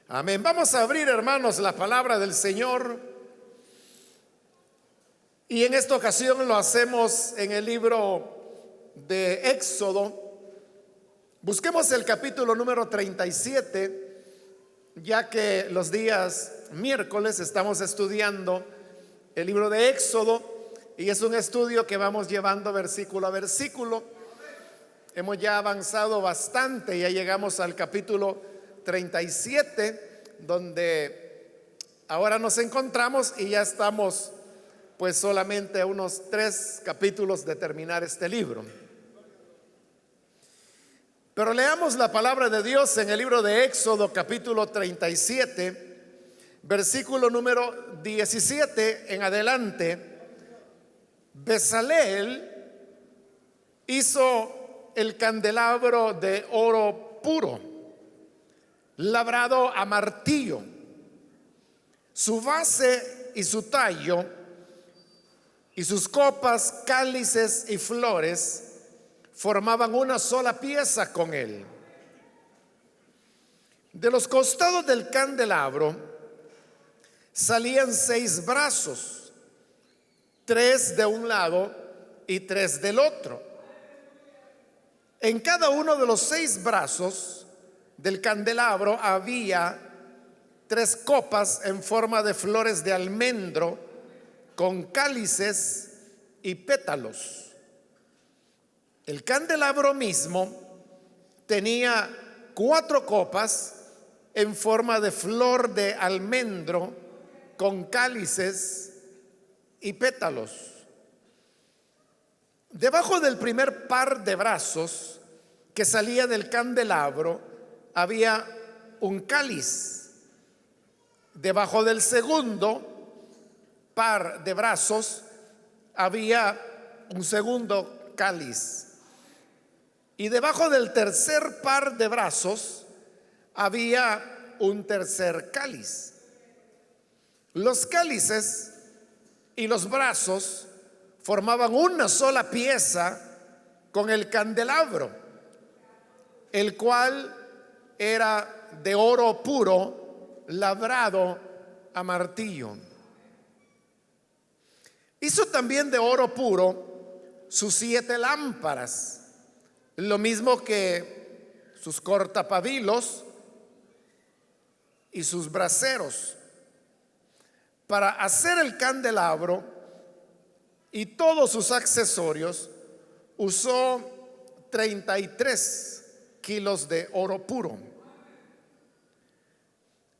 Amén. Vamos a abrir, hermanos, la palabra del Señor. Y en esta ocasión lo hacemos en el libro de Éxodo. Busquemos el capítulo número 37, ya que los días miércoles estamos estudiando el libro de Éxodo y es un estudio que vamos llevando versículo a versículo. Hemos ya avanzado bastante, ya llegamos al capítulo 37, donde ahora nos encontramos y ya estamos pues solamente a unos 3 capítulos de terminar este libro. Pero leamos la palabra de Dios en el libro de Éxodo capítulo 37, versículo número 17 en adelante. Bezaleel hizo el candelabro de oro puro, labrado a martillo. Su base y su tallo y sus copas, cálices y flores formaban una sola pieza con él. De los costados del candelabro salían 6 brazos, 3 de un lado y 3 del otro. En cada uno de los 6 brazos del candelabro había 3 copas en forma de flores de almendro con cálices y pétalos. El candelabro mismo tenía 4 copas en forma de flor de almendro con cálices y pétalos. Debajo del primer par de brazos que salía del candelabro había un cáliz. Debajo del segundo par de brazos había un segundo cáliz. Y debajo del tercer par de brazos había un tercer cáliz. Los cálices y los brazos formaban una sola pieza con el candelabro, el cual era de oro puro, labrado a martillo. Hizo también de oro puro sus 7 lámparas, lo mismo que sus cortapabilos y sus braseros. Para hacer el candelabro y todos sus accesorios usó 33 kilos de oro puro.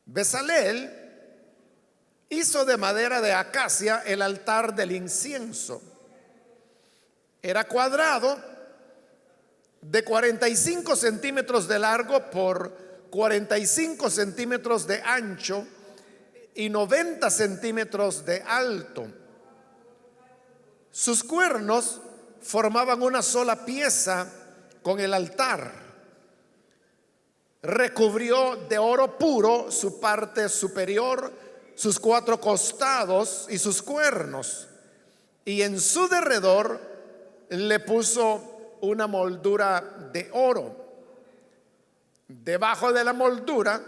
Bezaleel hizo de madera de acacia el altar del incienso. Era cuadrado, de 45 centímetros de largo por 45 centímetros de ancho y 90 centímetros de alto. Sus cuernos formaban una sola pieza con el altar. Recubrió de oro puro su parte superior, sus 4 costados y sus cuernos, y en su derredor le puso una moldura de oro. Debajo de la moldura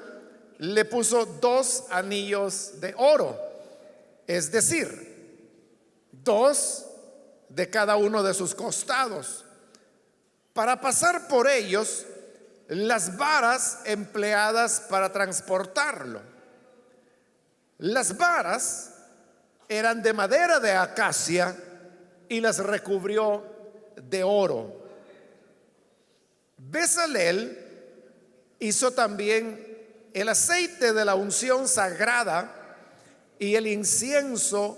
le puso 2 anillos de oro, es decir, 2 de cada uno de sus costados, para pasar por ellos las varas empleadas para transportarlo. Las varas eran de madera de acacia y las recubrió de oro. Bezaleel hizo también el aceite de la unción sagrada y el incienso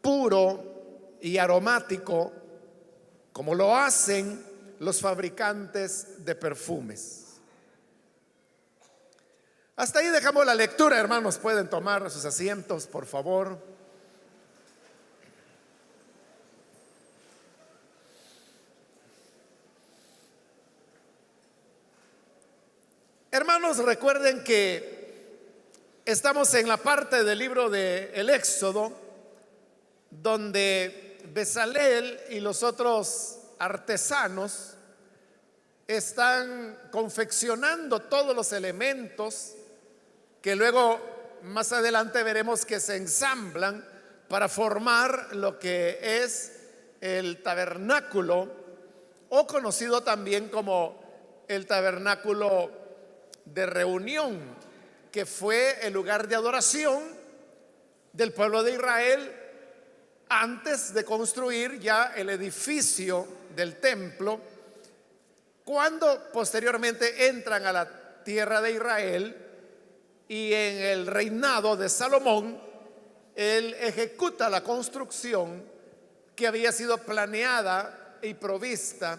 puro y aromático, como lo hacen los fabricantes de perfumes. Hasta ahí dejamos la lectura, hermanos. Pueden tomar sus asientos, por favor. Hermanos, recuerden que estamos en la parte del libro de el Éxodo donde Bezaleel y los otros artesanos están confeccionando todos los elementos que luego más adelante veremos que se ensamblan para formar lo que es el tabernáculo, o conocido también como el tabernáculo de reunión, que fue el lugar de adoración del pueblo de Israel antes de construir ya el edificio del templo. Cuando posteriormente entran a la tierra de Israel y en el reinado de Salomón, él ejecuta la construcción que había sido planeada y provista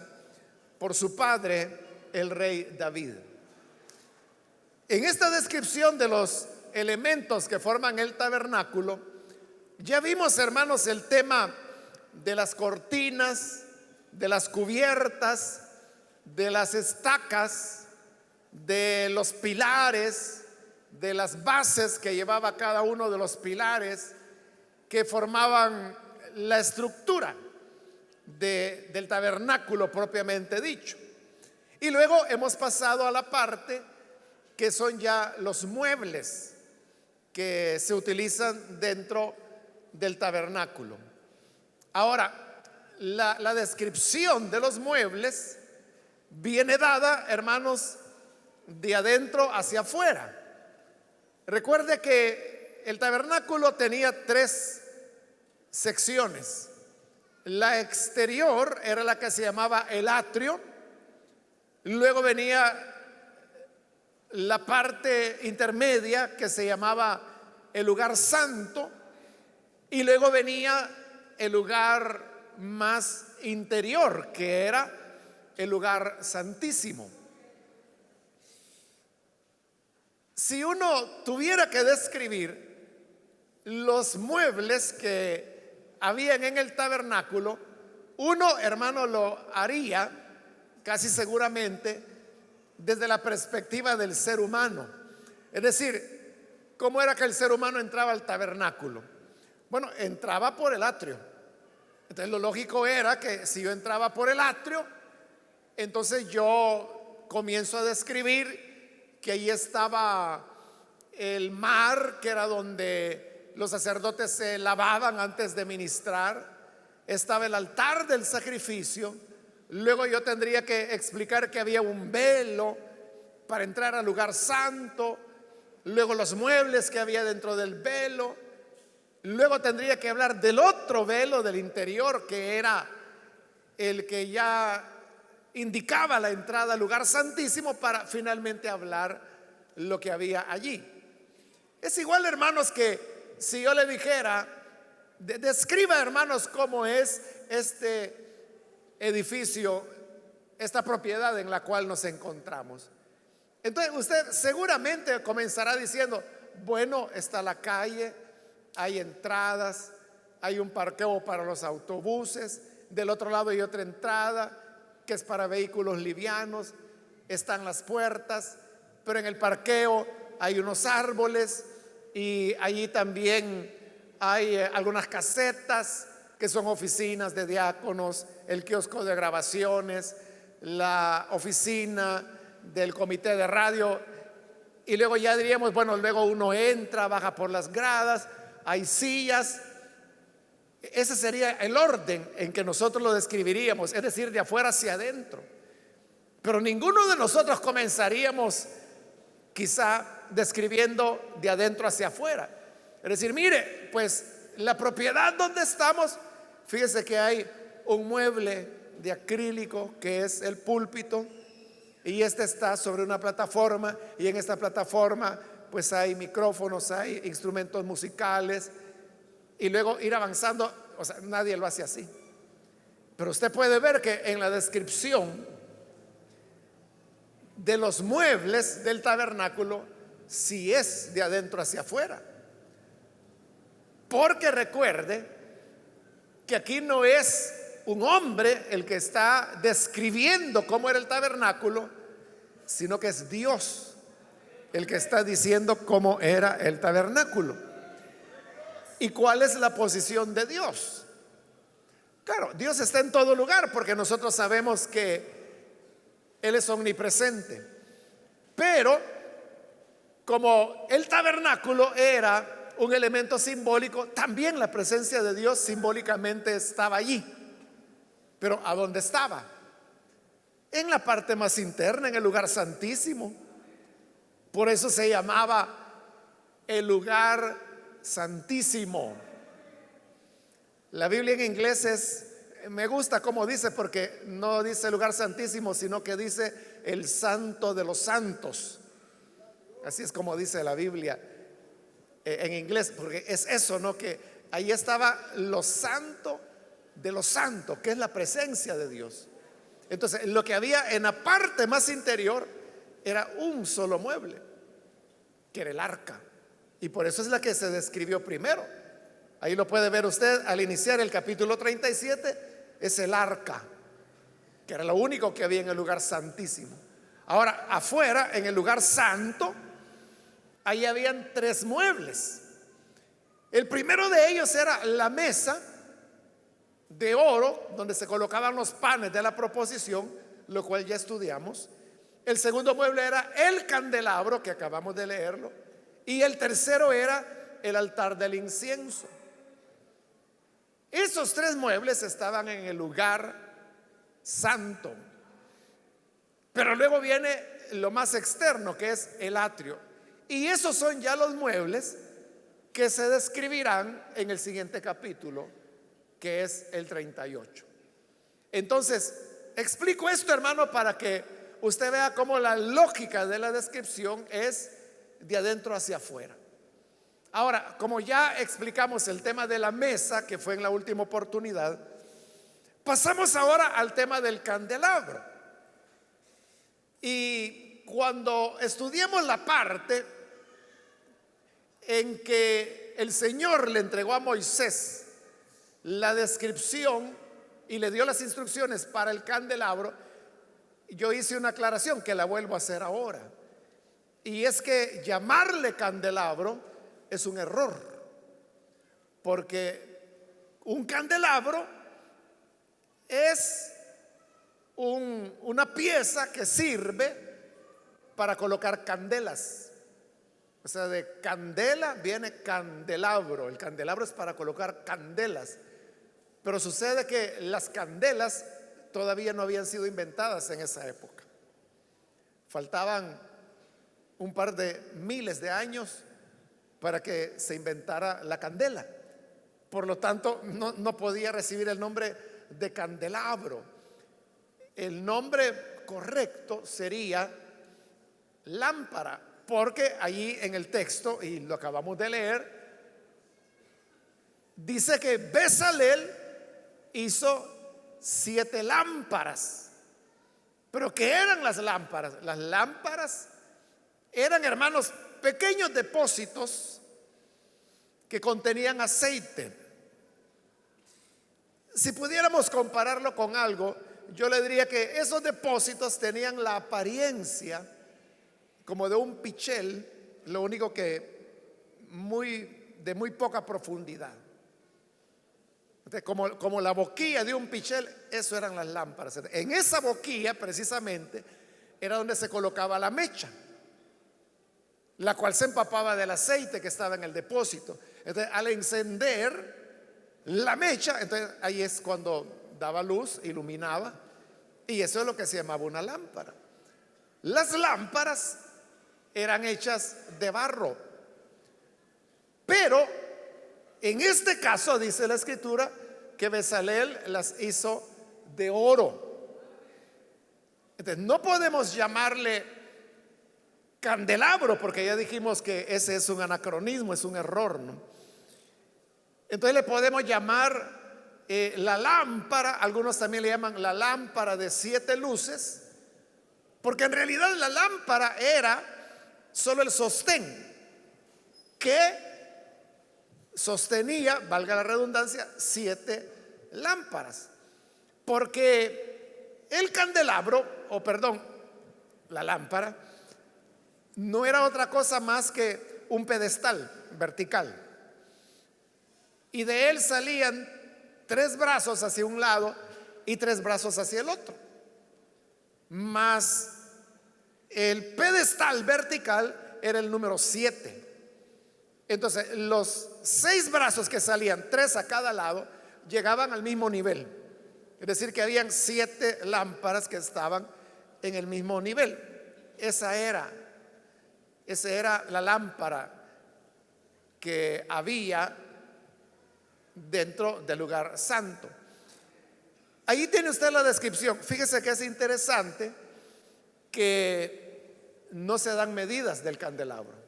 por su padre, el rey David. En esta descripción de los elementos que forman el tabernáculo, ya vimos, hermanos, el tema de las cortinas, de las cubiertas, de las estacas, de los pilares, de las bases que llevaba cada uno de los pilares que formaban la estructura del tabernáculo propiamente dicho. Y luego hemos pasado a la parte que son ya los muebles que se utilizan dentro del tabernáculo. Ahora, la descripción de los muebles viene dada, hermanos, de adentro hacia afuera. Recuerde que el tabernáculo tenía tres secciones. La exterior era la que se llamaba el atrio. Luego venía la parte intermedia que se llamaba el lugar santo. Y luego venía el lugar más interior, que era el lugar santísimo. Si uno tuviera que describir los muebles que habían en el tabernáculo, uno, hermano, lo haría casi seguramente desde la perspectiva del ser humano. Es decir, ¿cómo era que el ser humano entraba al tabernáculo? Bueno, entraba por el atrio. Entonces lo lógico era que si yo entraba por el atrio, entonces yo comienzo a describir que ahí estaba el mar, que era donde los sacerdotes se lavaban antes de ministrar. Estaba el altar del sacrificio. Luego yo tendría que explicar que había un velo para entrar al lugar santo. Luego los muebles que había dentro del velo. Luego tendría que hablar del otro velo del interior, que era el que ya indicaba la entrada al lugar santísimo, para finalmente hablar lo que había allí. Es igual, hermanos, que si yo le dijera, describa, hermanos, cómo es este edificio, esta propiedad en la cual nos encontramos. Entonces usted seguramente comenzará diciendo, bueno, está la calle, hay entradas, hay un parqueo para los autobuses, del otro lado hay otra entrada que es para vehículos livianos, están las puertas, pero en el parqueo hay unos árboles y allí también hay algunas casetas que son oficinas de diáconos, el kiosco de grabaciones, la oficina del comité de radio. Y luego ya diríamos, bueno, luego uno entra, baja por las gradas, hay sillas. Ese sería el orden en que nosotros lo describiríamos, es decir, de afuera hacia adentro. Pero ninguno de nosotros comenzaríamos quizá describiendo de adentro hacia afuera. Es decir, mire, pues la propiedad donde estamos, fíjese que hay un mueble de acrílico que es el púlpito, y este está sobre una plataforma, y en esta plataforma pues hay micrófonos, hay instrumentos musicales, y luego ir avanzando. O sea, nadie lo hace así, pero usted puede ver que en la descripción de los muebles del tabernáculo sí es de adentro hacia afuera, porque recuerde que aquí no es un hombre el que está describiendo cómo era el tabernáculo, sino que es Dios el que está diciendo cómo era el tabernáculo. ¿Y cuál es la posición de Dios? Claro, Dios está en todo lugar, porque nosotros sabemos que Él es omnipresente. Pero como el tabernáculo era un elemento simbólico, también la presencia de Dios simbólicamente estaba allí. Pero ¿a dónde estaba? En la parte más interna, en el lugar santísimo. Por eso se llamaba el lugar santísimo. La Biblia en inglés me gusta cómo dice, porque no dice lugar santísimo, sino que dice el santo de los santos. Así es como dice la Biblia en inglés, porque es eso, ¿no? Que ahí estaba lo santo de lo santo, que es la presencia de Dios. Entonces, lo que había en la parte más interior era un solo mueble, que era el arca. Y por eso es la que se describió primero. Ahí lo puede ver usted al iniciar el capítulo 37, es el arca, que era lo único que había en el lugar santísimo. Ahora, afuera, en el lugar santo, ahí habían 3 muebles. El primero de ellos era la mesa de oro, donde se colocaban los panes de la proposición, lo cual ya estudiamos. El segundo mueble era el candelabro, que acabamos de leerlo. Y el tercero era el altar del incienso. Esos 3 muebles estaban en el lugar santo. Pero luego viene lo más externo, que es el atrio. Y esos son ya los muebles que se describirán en el siguiente capítulo, que es el 38. Entonces, explico esto, hermano, para que usted vea cómo la lógica de la descripción es de adentro hacia afuera. Ahora, como ya explicamos el tema de la mesa, que fue en la última oportunidad, pasamos ahora al tema del candelabro. Y cuando estudiemos la parte en que el Señor le entregó a Moisés la descripción y le dio las instrucciones para el candelabro, yo hice una aclaración que la vuelvo a hacer ahora. Y es que llamarle candelabro es un error, porque un candelabro es una pieza que sirve para colocar candelas. O sea, de candela viene candelabro. El candelabro es para colocar candelas. Pero sucede que las candelas todavía no habían sido inventadas en esa época. Faltaban un par de miles de años para que se inventara la candela. Por lo tanto, no podía recibir el nombre de candelabro. El nombre correcto sería lámpara, porque allí en el texto, y lo acabamos de leer, dice que Bezalel hizo 7 lámparas. Pero ¿qué eran las lámparas? Las lámparas eran, hermanos, pequeños depósitos que contenían aceite. Si pudiéramos compararlo con algo, yo le diría que esos depósitos tenían la apariencia como de un pichel, lo único que de muy poca profundidad. Entonces, como la boquilla de un pichel, eso eran las lámparas. En esa boquilla precisamente era donde se colocaba la mecha, la cual se empapaba del aceite que estaba en el depósito. Entonces, al encender la mecha, entonces ahí es cuando daba luz, iluminaba, y eso es lo que se llamaba una lámpara. Las lámparas eran hechas de barro, pero en este caso dice la escritura que Bezalel las hizo de oro. Entonces, no podemos llamarle candelabro, porque ya dijimos que ese es un anacronismo, es un error, ¿no? Entonces le podemos llamar la lámpara, algunos también le llaman la lámpara de 7 luces, porque en realidad la lámpara era solo el sostén que sostenía, valga la redundancia, 7 lámparas. Porque el candelabro, la lámpara, no era otra cosa más que un pedestal vertical. Y de él salían 3 brazos hacia un lado y 3 brazos hacia el otro. Más el pedestal vertical era el número 7. Entonces, los 6 brazos que salían, 3 a cada lado, llegaban al mismo nivel. Es decir, que habían 7 lámparas que estaban en el mismo nivel. Esa era la lámpara que había dentro del lugar santo. Ahí tiene usted la descripción. Fíjese que es interesante que no se dan medidas del candelabro.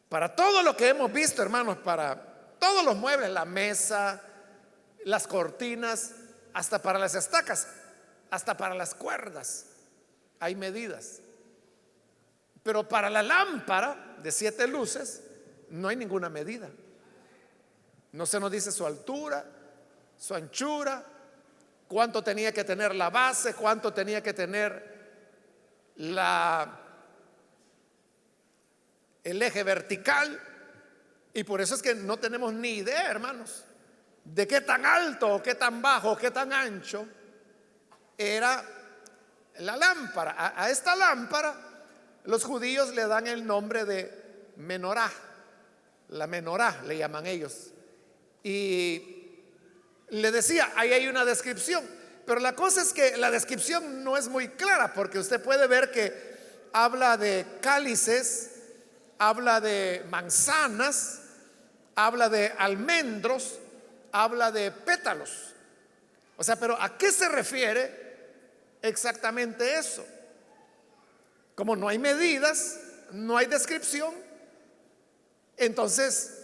Para todo lo que hemos visto, hermanos, para todos los muebles, la mesa, las cortinas, hasta para las estacas, hasta para las cuerdas, hay medidas. Pero para la lámpara de 7 luces no hay ninguna medida. No se nos dice su altura, su anchura, cuánto tenía que tener la base, cuánto tenía que tener el eje vertical. Y por eso es que no tenemos ni idea, hermanos, de qué tan alto, o qué tan bajo, o qué tan ancho era la lámpara. A esta lámpara los judíos le dan el nombre de menorá. La menorá le llaman ellos. Y le decía, ahí hay una descripción, pero la cosa es que la descripción no es muy clara, porque usted puede ver que habla de cálices, habla de manzanas, habla de almendros, habla de pétalos. O sea, pero ¿a qué se refiere exactamente eso? Como no hay medidas, no hay descripción, entonces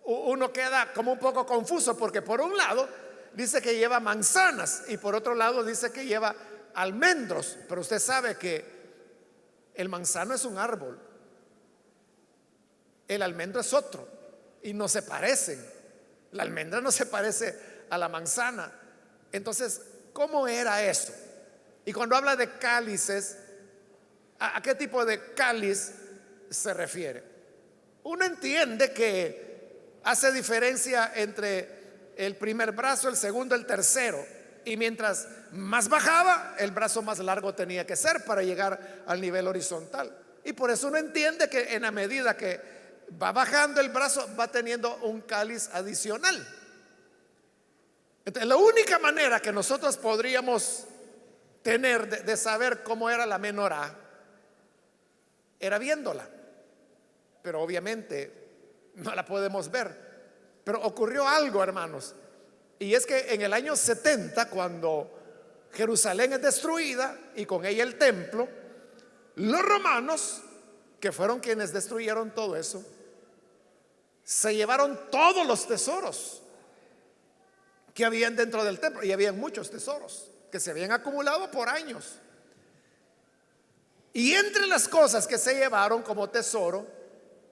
uno queda como un poco confuso, porque por un lado dice que lleva manzanas y por otro lado dice que lleva almendros, pero usted sabe que el manzano es un árbol, el almendro es otro y no se parecen. La almendra no se parece a la manzana. Entonces, ¿cómo era eso? Y cuando habla de cálices, ¿a qué tipo de cáliz se refiere? Uno entiende que hace diferencia entre el primer brazo, el segundo, el tercero. Y mientras más bajaba, el brazo más largo tenía que ser para llegar al nivel horizontal. Y por eso uno entiende que en la medida que va bajando el brazo, va teniendo un cáliz adicional. Entonces, la única manera que nosotros podríamos tener de saber cómo era la menorá era viéndola. Pero obviamente no la podemos ver. Pero ocurrió algo, hermanos, y es que en el año 70, cuando Jerusalén es destruida y con ella el templo, los romanos, que fueron quienes destruyeron todo eso, se llevaron todos los tesoros que habían dentro del templo. Y habían muchos tesoros que se habían acumulado por años. Y entre las cosas que se llevaron como tesoro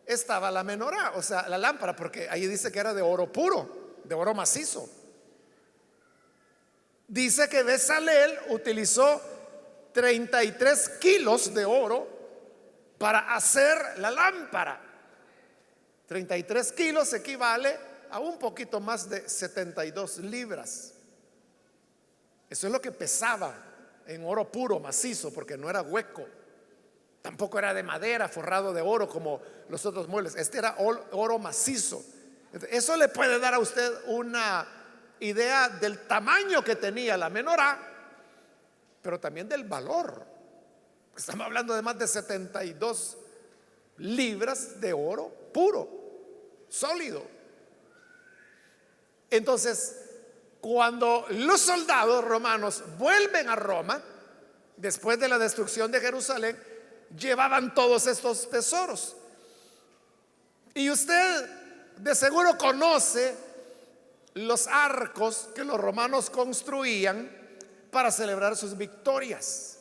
estaba la menorá, o sea, la lámpara, porque ahí dice que era de oro puro, de oro macizo. Dice que Bezalel utilizó 33 kilos de oro para hacer la lámpara. 33 kilos equivale a un poquito más de 72 libras. Eso es lo que pesaba en oro puro, macizo, porque no era hueco. Tampoco era de madera forrado de oro como los otros muebles. Este era oro macizo. Eso le puede dar a usted una idea del tamaño que tenía la menorá, pero también del valor. Estamos hablando de más de 72 libras de oro puro, sólido. Entonces, cuando los soldados romanos vuelven a Roma, después de la destrucción de Jerusalén, llevaban todos estos tesoros. Y usted de seguro conoce los arcos que los romanos construían para celebrar sus victorias.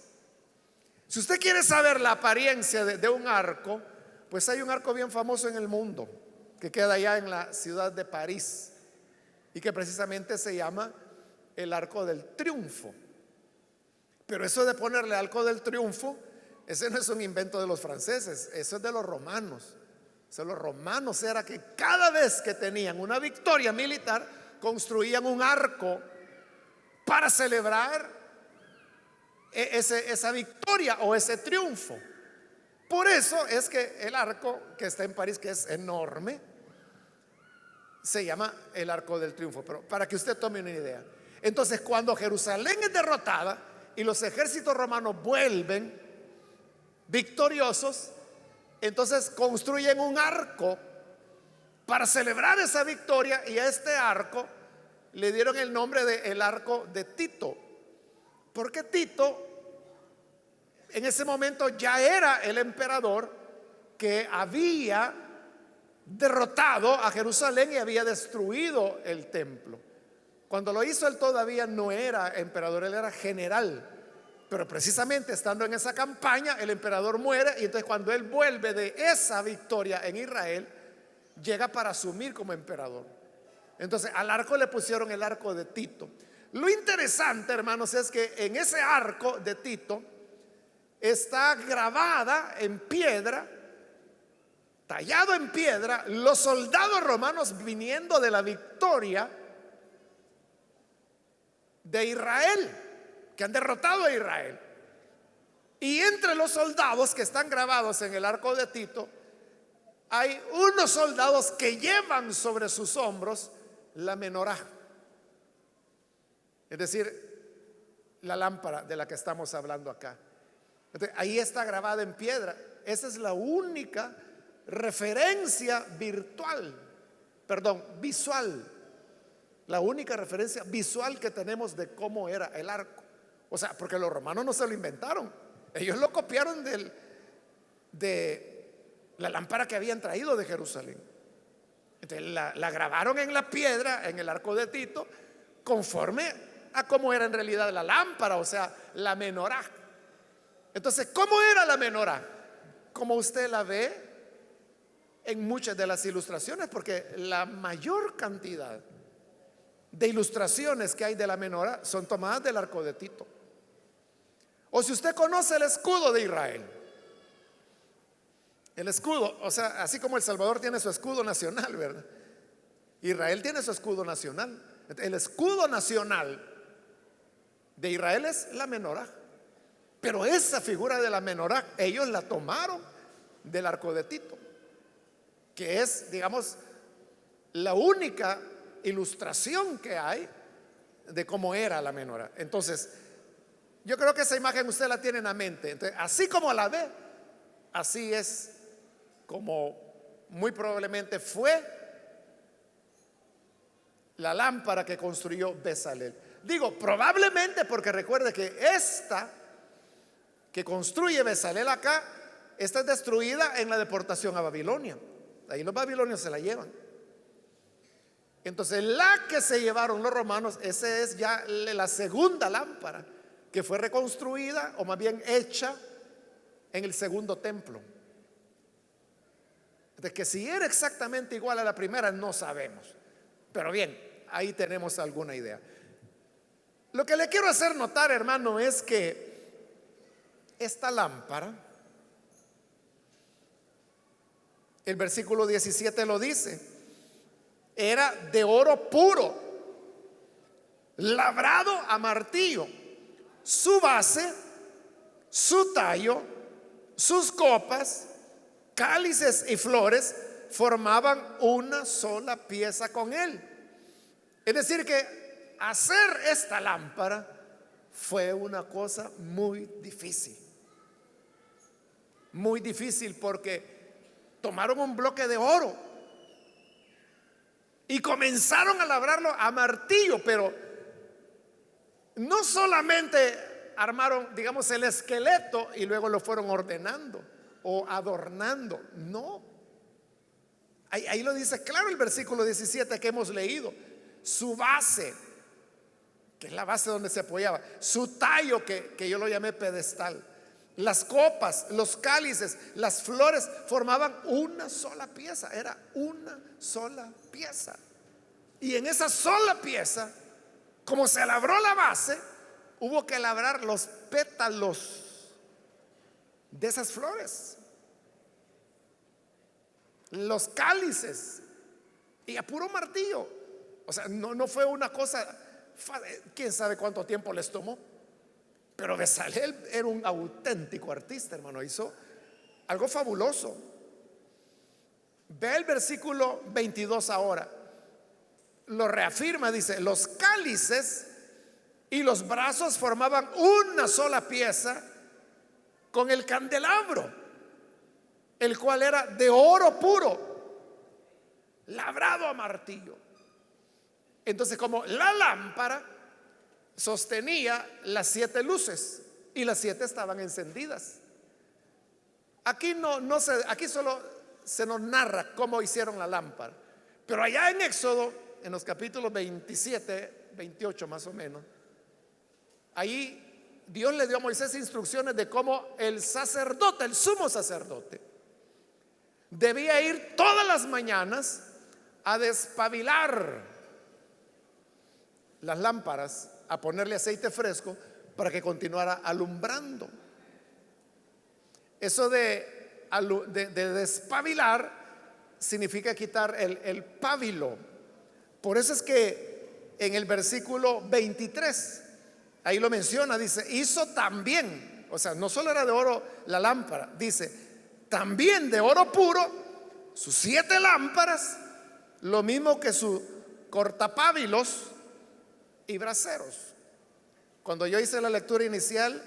Si usted quiere saber la apariencia de un arco, pues hay un arco bien famoso en el mundo que queda allá en la ciudad de París y que precisamente se llama el Arco del Triunfo. Pero eso de ponerle Arco del Triunfo, ese no es un invento de los franceses, eso es de los romanos. O sea, los romanos era que cada vez que tenían una victoria militar, construían un arco para celebrar esa victoria o ese triunfo. Por eso es que el arco que está en París, que es enorme, se llama el Arco del Triunfo. Pero para que usted tome una idea, entonces cuando Jerusalén es derrotada y los ejércitos romanos vuelven victoriosos, entonces construyen un arco para celebrar esa victoria, y a este arco le dieron el nombre de el Arco de Tito, porque Tito en ese momento ya era el emperador que había derrotado a Jerusalén y había destruido el templo. Cuando lo hizo, él todavía no era emperador, él era general. Pero precisamente estando en esa campaña, el emperador muere, y entonces cuando él vuelve de esa victoria en Israel, llega para asumir como emperador. Entonces al arco le pusieron el Arco de Tito. Lo interesante, hermanos, es que en ese arco de Tito está grabada en piedra, tallado en piedra, los soldados romanos viniendo de la victoria de Israel, que han derrotado a Israel. Y entre los soldados que están grabados en el Arco de Tito, hay unos soldados que llevan sobre sus hombros la menorá, es decir, la lámpara de la que estamos hablando acá. Entonces, ahí está grabada en piedra. Esa es la única referencia visual, la única referencia visual que tenemos de cómo era el arco. O sea, porque los romanos no se lo inventaron, ellos lo copiaron de la lámpara que habían traído de Jerusalén. Entonces la grabaron en la piedra, en el Arco de Tito, conforme a cómo era en realidad la lámpara, o sea, la menorá. Entonces, ¿cómo era la menorá? Como usted la ve en muchas de las ilustraciones, porque la mayor cantidad de ilustraciones que hay de la menorá son tomadas del Arco de Tito. O si usted conoce el escudo de Israel, el escudo, o sea, así como El Salvador tiene su escudo nacional, ¿verdad? Israel tiene su escudo nacional. El escudo nacional de Israel es la menorá. Pero esa figura de la menorá, ellos la tomaron del Arco de Tito, que es, digamos, la única ilustración que hay de cómo era la menorá. Entonces, yo creo que esa imagen usted la tiene en la mente. Entonces, así como la ve, así es como muy probablemente fue la lámpara que construyó Bezalel. Digo probablemente porque recuerde que esta que construye Bezalel acá, esta es destruida en la deportación a Babilonia. Ahí los babilonios se la llevan. Entonces la que se llevaron los romanos, esa es ya la segunda lámpara que fue reconstruida, o más bien hecha, en el segundo templo. De que si era exactamente igual a la primera, no sabemos. Pero bien, ahí tenemos alguna idea. Lo que le quiero hacer notar, hermano, es que esta lámpara, el versículo 17 lo dice, era de oro puro, labrado a martillo. Su base, su tallo, sus copas, cálices y flores formaban una sola pieza con él. Es decir, que hacer esta lámpara fue una cosa muy difícil. Muy difícil, porque tomaron un bloque de oro y comenzaron a labrarlo a martillo, pero no solamente armaron, digamos, el esqueleto y luego lo fueron ordenando o adornando. No, ahí lo dice claro el versículo 17 que hemos leído. Su base, que es la base donde se apoyaba, su tallo, que yo lo llamé pedestal, las copas, los cálices, las flores formaban una sola pieza. Era una sola pieza. Y en esa sola pieza, como se labró la base, hubo que labrar los pétalos de esas flores, los cálices, y a puro martillo. O sea, no fue una cosa, quién sabe cuánto tiempo les tomó. Pero Bezalel era un auténtico artista, hermano. Hizo algo fabuloso. Ve el versículo 22 ahora. Lo reafirma, dice: los cálices y los brazos formaban una sola pieza con el candelabro, el cual era de oro puro, labrado a martillo. Entonces, como la lámpara sostenía las 7 luces y las 7 estaban encendidas. Aquí aquí solo se nos narra cómo hicieron la lámpara, pero allá en Éxodo, en los capítulos 27, 28 más o menos, ahí Dios le dio a Moisés instrucciones de cómo el sacerdote, el sumo sacerdote, debía ir todas las mañanas a despabilar las lámparas, a ponerle aceite fresco para que continuara alumbrando. Eso de despabilar significa quitar el pábilo. Por eso es que en el versículo 23, ahí lo menciona, dice: hizo también, o sea, no solo era de oro la lámpara, dice, también de oro puro sus 7 lámparas, lo mismo que su cortapábilos y braseros. Cuando yo hice la lectura inicial,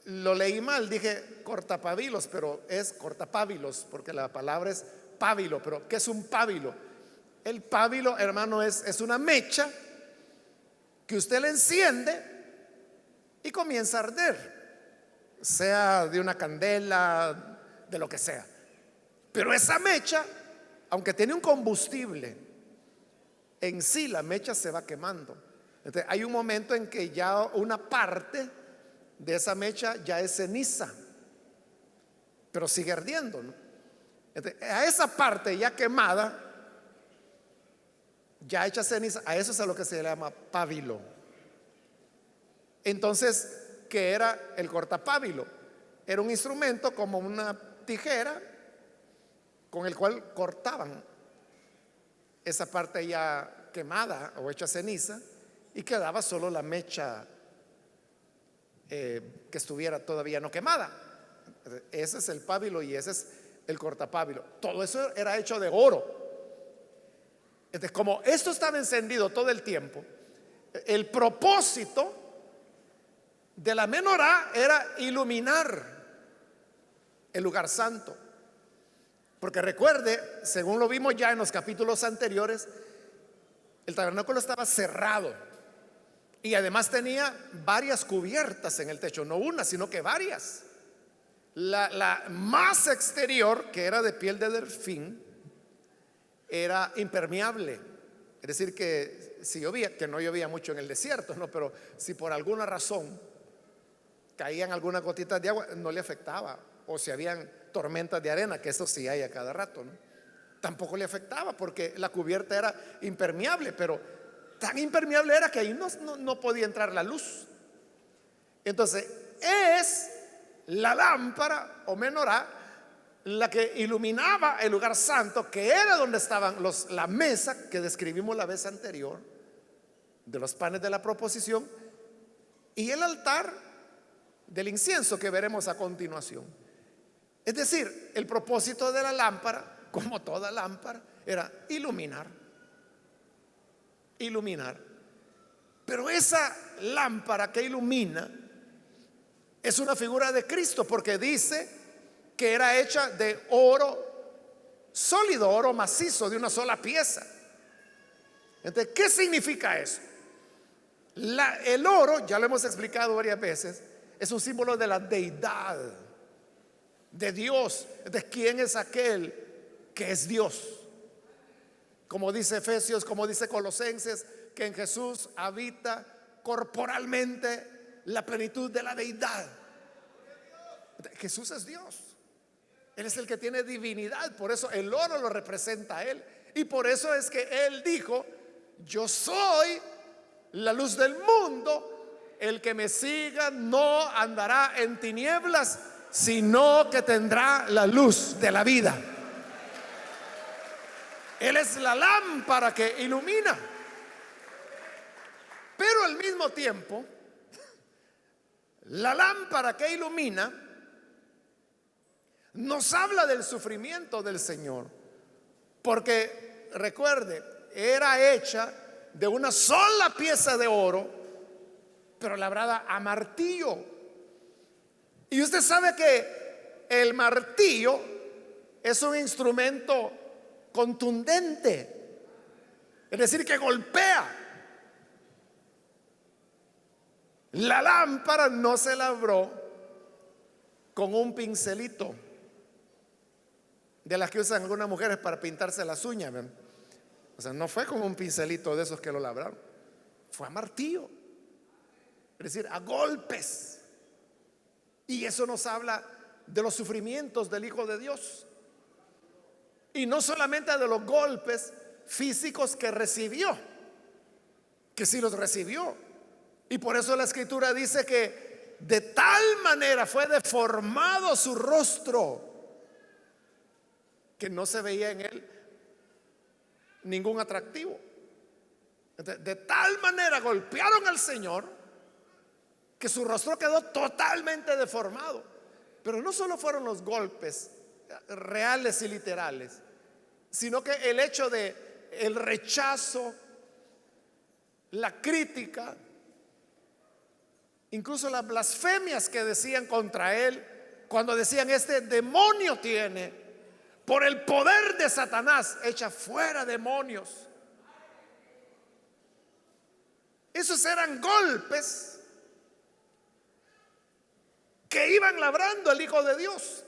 lo leí mal, dije cortapabilos, pero es cortapábilos, porque la palabra es pábilo. Pero ¿qué es un pábilo? El pábilo, hermano, es una mecha que usted le enciende y comienza a arder, sea de una candela, de lo que sea. Pero esa mecha, aunque tiene un combustible, en sí la mecha se va quemando. Entonces, hay un momento en que ya una parte de esa mecha ya es ceniza, pero sigue ardiendo, ¿no? Entonces, a esa parte ya quemada, ya hecha ceniza, a eso es a lo que se le llama pábilo. Entonces, ¿qué era el cortapábilo? Era un instrumento como una tijera con el cual cortaban esa parte ya quemada o hecha ceniza, y quedaba solo la mecha que estuviera todavía no quemada. Ese es el pábilo y ese es el cortapábilo. Todo eso era hecho de oro. Entonces, como esto estaba encendido todo el tiempo, el propósito de la menorá era iluminar el lugar santo. Porque recuerde, según lo vimos ya en los capítulos anteriores, el tabernáculo estaba cerrado y además tenía varias cubiertas en el techo, no una, sino que varias. La más exterior, que era de piel de delfín, era impermeable. Es decir, que si llovía, que no llovía mucho en el desierto, ¿no? Pero si por alguna razón caían algunas gotitas de agua, no le afectaba. O si habían tormentas de arena, que eso sí hay a cada rato, ¿no? Tampoco le afectaba, porque la cubierta era impermeable, pero tan impermeable era que ahí no podía entrar la luz. Entonces, es la lámpara o menorá la que iluminaba el lugar santo, que era donde estaban la mesa que describimos la vez anterior, de los panes de la proposición, y el altar del incienso que veremos a continuación. Es decir, el propósito de la lámpara, como toda lámpara, era iluminar. Pero esa lámpara que ilumina es una figura de Cristo, porque dice que era hecha de oro sólido, oro macizo, de una sola pieza. Entonces, ¿qué significa eso? El oro, ya lo hemos explicado varias veces, es un símbolo de la deidad de Dios. ¿De quién es aquel que es Dios? Como dice Efesios, como dice Colosenses, que en Jesús habita corporalmente la plenitud de la deidad. Jesús es Dios. Él es el que tiene divinidad. Por eso el oro lo representa a Él. Y por eso es que Él dijo: yo soy la luz del mundo. El que me siga no andará en tinieblas, sino que tendrá la luz de la vida. Él es la lámpara que ilumina. Pero al mismo tiempo, la lámpara que ilumina nos habla del sufrimiento del Señor. Porque recuerde, era hecha de una sola pieza de oro, pero labrada a martillo. Y usted sabe que el martillo es un instrumento contundente, es decir, que golpea. La lámpara no se labró con un pincelito de las que usan algunas mujeres para pintarse las uñas, ¿verdad? O sea, no fue con un pincelito de esos que lo labraron, fue a martillo, es decir, a golpes. Y eso nos habla de los sufrimientos del Hijo de Dios. Y no solamente de los golpes físicos que recibió, que sí los recibió. Y por eso la Escritura dice que de tal manera fue deformado su rostro que no se veía en él ningún atractivo. De tal manera golpearon al Señor que su rostro quedó totalmente deformado. Pero no solo fueron los golpes reales y literales, sino que el hecho de el rechazo, la crítica, incluso las blasfemias que decían contra él, cuando decían: este demonio tiene, por el poder de Satanás, echa fuera demonios. Esos eran golpes que iban labrando el Hijo de Dios,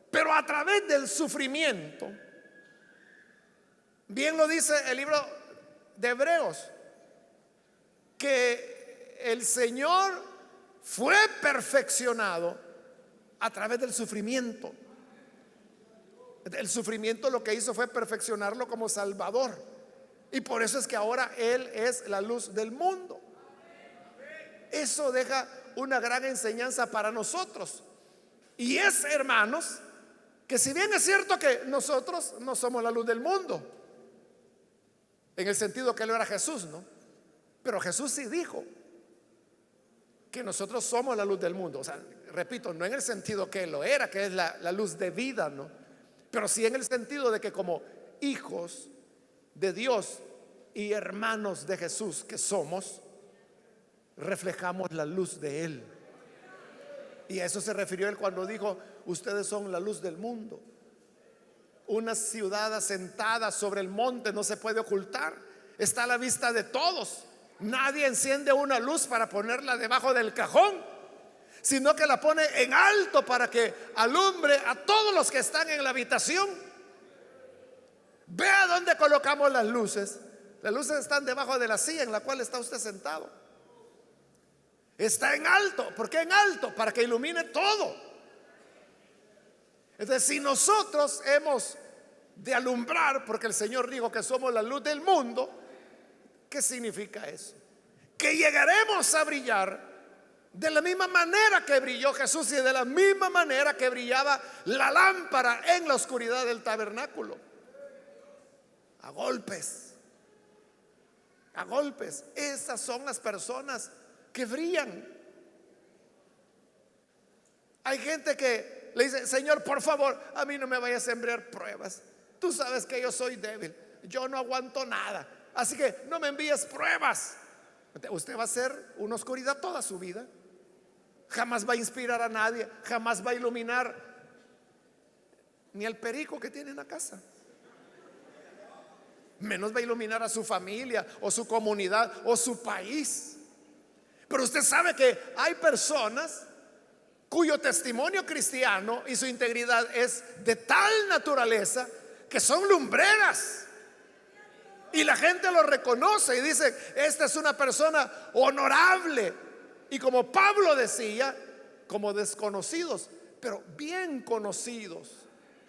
pero a través del sufrimiento. Bien lo dice el libro de Hebreos, que el Señor fue perfeccionado a través del sufrimiento. El sufrimiento lo que hizo fue perfeccionarlo como Salvador. Y por eso es que ahora Él es la luz del mundo. Eso deja una gran enseñanza para nosotros. Y es, hermanos, que si bien es cierto que nosotros no somos la luz del mundo, en el sentido que lo era Jesús, ¿no? Pero Jesús sí dijo que nosotros somos la luz del mundo. O sea, repito, no en el sentido que lo era, que es la luz de vida, ¿no? Pero sí en el sentido de que como hijos de Dios y hermanos de Jesús que somos, reflejamos la luz de Él. Y a eso se refirió Él cuando dijo: ustedes son la luz del mundo. Una ciudad asentada sobre el monte no se puede ocultar, está a la vista de todos. Nadie enciende una luz para ponerla debajo del cajón, sino que la pone en alto para que alumbre a todos los que están en la habitación. Vea dónde colocamos las luces. Las luces están debajo de la silla en la cual está usted sentado. Está en alto. ¿Por qué en alto? Para que ilumine todo. Entonces, si nosotros hemos de alumbrar, porque el Señor dijo que somos la luz del mundo, ¿qué significa eso? Que llegaremos a brillar de la misma manera que brilló Jesús y de la misma manera que brillaba la lámpara en la oscuridad del tabernáculo. A golpes. A golpes. Esas son las personas que brillan. Hay gente que le dice: Señor, por favor, a mí no me vayas a enviar pruebas. Tú sabes que yo soy débil, yo no aguanto nada, así que no me envíes pruebas. Usted va a ser una oscuridad toda su vida. Jamás va a inspirar a nadie, jamás va a iluminar ni al perico que tiene en la casa. Menos va a iluminar a su familia o su comunidad o su país. Pero usted sabe que hay personas cuyo testimonio cristiano y su integridad es de tal naturaleza que son lumbreras. Y la gente lo reconoce y dice: esta es una persona honorable. Y como Pablo decía, como desconocidos, pero bien conocidos.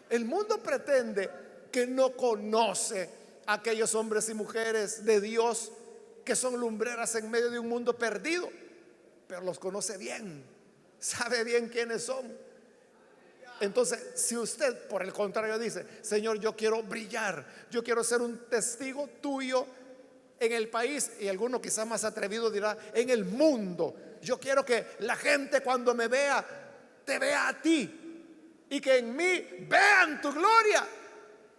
El mundo pretende que no conoce a aquellos hombres y mujeres de Dios que son lumbreras en medio de un mundo perdido, pero los conoce bien, sabe bien quiénes son. Entonces, si usted por el contrario dice: Señor, yo quiero brillar, yo quiero ser un testigo tuyo en el país, y alguno quizá más atrevido dirá: en el mundo, yo quiero que la gente cuando me vea te vea a ti y que en mí vean tu gloria.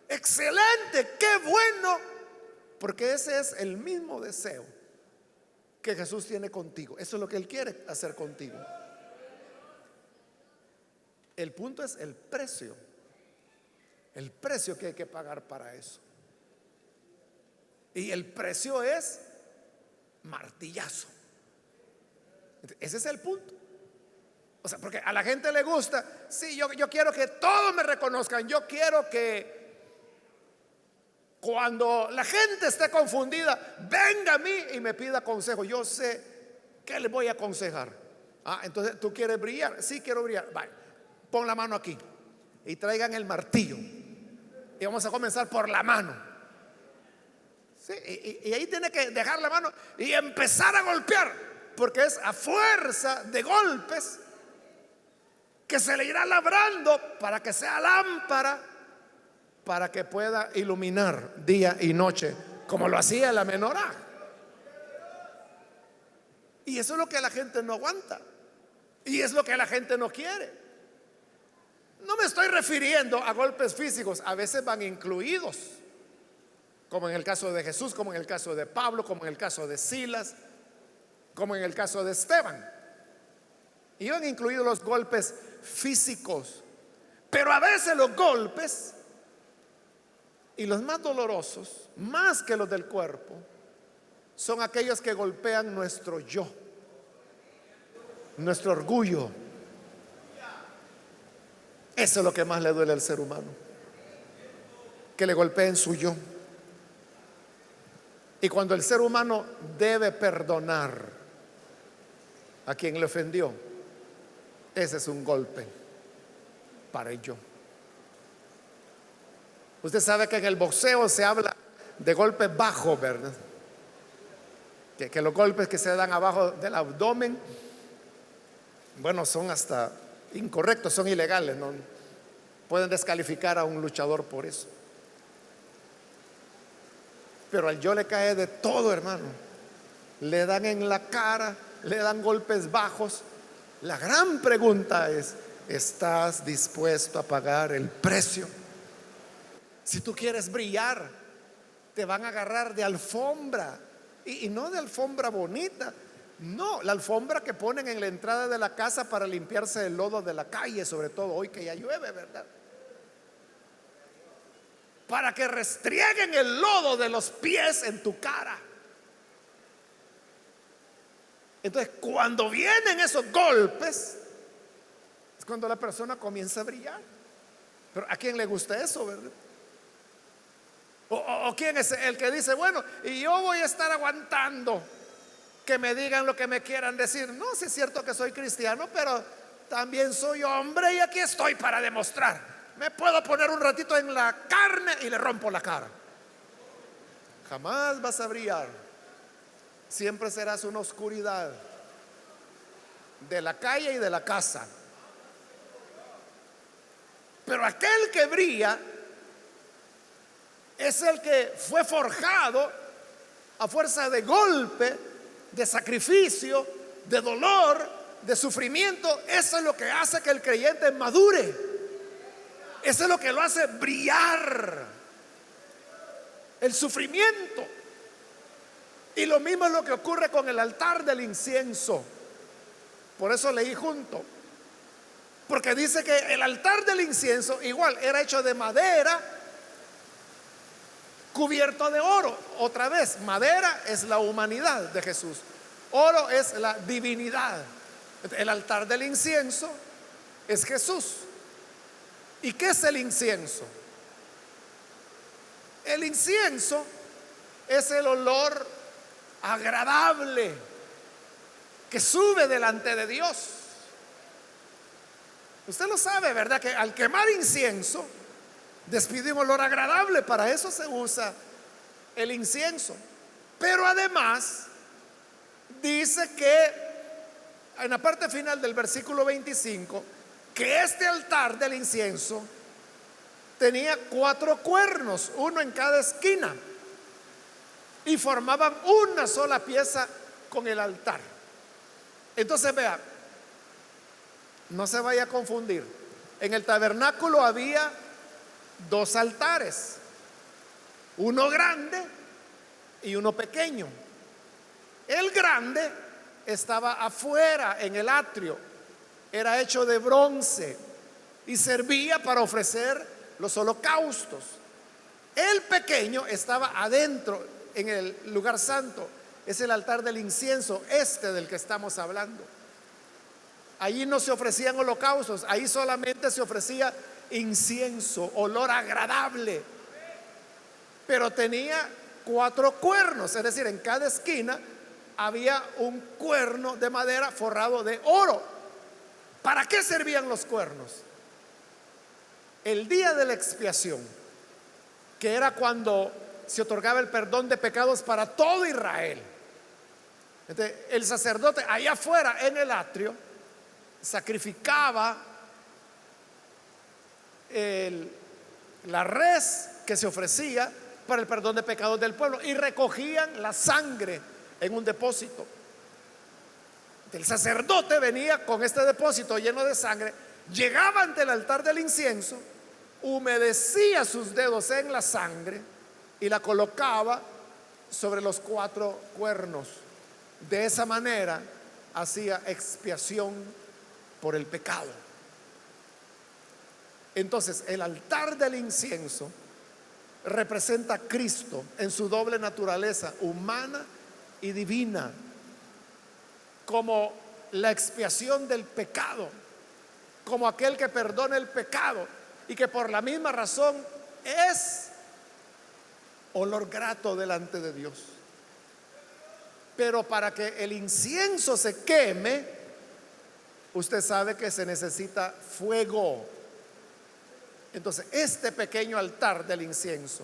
Excelente, qué bueno, porque ese es el mismo deseo que Jesús tiene contigo. Eso es lo que Él quiere hacer contigo. El punto es el precio que hay que pagar para eso. Y el precio es martillazo. Ese es el punto. O sea, porque a la gente le gusta, sí, yo quiero que todos me reconozcan, yo quiero que cuando la gente esté confundida, venga a mí y me pida consejo. Yo sé qué le voy a aconsejar. Entonces, ¿tú quieres brillar? Sí, quiero brillar. Vale, pon la mano aquí y traigan el martillo. Y vamos a comenzar por la mano. Sí, y ahí tiene que dejar la mano y empezar a golpear, porque es a fuerza de golpes que se le irá labrando para que sea lámpara, para que pueda iluminar día y noche, como lo hacía la menorá. Y eso es lo que la gente no aguanta, y es lo que la gente no quiere. No me estoy refiriendo a golpes físicos, a veces van incluidos, como en el caso de Jesús, como en el caso de Pablo, como en el caso de Silas, como en el caso de Esteban. Iban incluidos los golpes físicos, pero a veces los golpes, y los más dolorosos, más que los del cuerpo, son aquellos que golpean nuestro yo, nuestro orgullo. Eso es lo que más le duele al ser humano, que le golpeen su yo. Y cuando el ser humano debe perdonar a quien le ofendió, ese es un golpe para el yo. Usted sabe que en el boxeo se habla de golpes bajos, ¿verdad? Que los golpes que se dan abajo del abdomen, bueno, son hasta incorrectos, son ilegales, ¿no? Pueden descalificar a un luchador por eso. Pero al yo le cae de todo, hermano. Le dan en la cara, le dan golpes bajos. La gran pregunta es: ¿estás dispuesto a pagar el precio? Si tú quieres brillar, te van a agarrar de alfombra, y no de alfombra bonita, no, la alfombra que ponen en la entrada de la casa para limpiarse el lodo de la calle, sobre todo hoy que ya llueve, ¿verdad? Para que restrieguen el lodo de los pies en tu cara. Entonces, cuando vienen esos golpes, es cuando la persona comienza a brillar. Pero ¿a quién le gusta eso, verdad? ¿O quién es el que dice, bueno, y yo voy a estar aguantando que me digan lo que me quieran decir? No, sí es cierto que soy cristiano, pero también soy hombre y aquí estoy para demostrar. Me puedo poner un ratito en la carne y le rompo la cara. Jamás vas a brillar. Siempre serás una oscuridad de la calle y de la casa. Pero aquel que brilla es el que fue forjado a fuerza de golpe, de sacrificio, de dolor, de sufrimiento. Eso es lo que hace que el creyente madure. Eso es lo que lo hace brillar. El sufrimiento. Y lo mismo es lo que ocurre con el altar del incienso. Por eso leí junto, porque dice que el altar del incienso igual era hecho de madera, cubierto de oro. Otra vez, madera es la humanidad de Jesús, oro es la divinidad. El altar del incienso es Jesús. ¿Y qué es el incienso? El incienso es el olor agradable que sube delante de Dios. Usted lo sabe, ¿verdad? Que al quemar incienso despide un olor agradable. Para eso se usa el incienso. Pero además dice que en la parte final del versículo 25, que este altar del incienso tenía 4 cuernos, uno en cada esquina, y formaban una sola pieza con el altar. Entonces vea, no se vaya a confundir. En el tabernáculo había dos altares, uno grande y uno pequeño. El grande estaba afuera en el atrio, era hecho de bronce y servía para ofrecer los holocaustos. El pequeño estaba adentro en el lugar santo, es el altar del incienso, del que estamos hablando. Allí no se ofrecían holocaustos, ahí solamente se ofrecía incienso, olor agradable. Pero tenía 4 cuernos, es decir, en cada esquina había un cuerno de madera forrado de oro. ¿Para qué servían los cuernos? El día de la expiación, que era cuando se otorgaba el perdón de pecados para todo Israel. Entonces, el sacerdote allá afuera en el atrio sacrificaba la res que se ofrecía para el perdón de pecados del pueblo y recogían la sangre en un depósito. El sacerdote venía con este depósito lleno de sangre, llegaba ante el altar del incienso, humedecía sus dedos en la sangre y la colocaba sobre los 4 cuernos. De esa manera hacía expiación por el pecado. Entonces, el altar del incienso representa a Cristo en su doble naturaleza, humana y divina, como la expiación del pecado, como aquel que perdona el pecado y que por la misma razón es olor grato delante de Dios. Pero para que el incienso se queme, usted sabe que se necesita fuego. Entonces, este pequeño altar del incienso,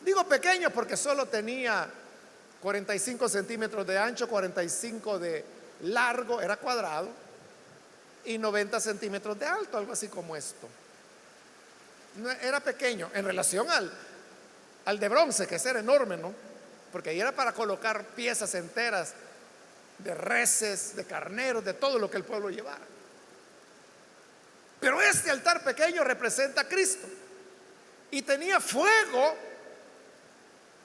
digo pequeño porque solo tenía 45 centímetros de ancho, 45 de largo, era cuadrado, y 90 centímetros de alto, algo así como esto. Era pequeño en relación al de bronce, que ese era enorme, ¿no? Porque ahí era para colocar piezas enteras de reses, de carneros, de todo lo que el pueblo llevara. Pero este altar pequeño representa a Cristo y tenía fuego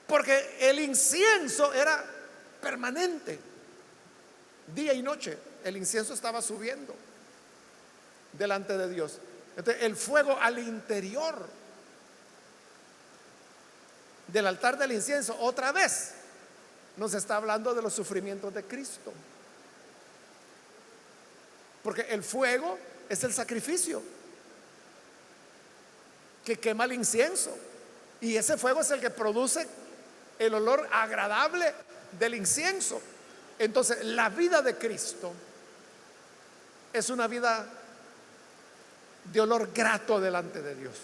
porque el incienso era permanente, día y noche. El incienso estaba subiendo delante de Dios. Entonces, el fuego al interior del altar del incienso, otra vez nos está hablando de los sufrimientos de Cristo, porque el fuego es el sacrificio que quema el incienso, y ese fuego es el que produce el olor agradable del incienso. Entonces, la vida de Cristo es una vida de olor grato delante de Dios.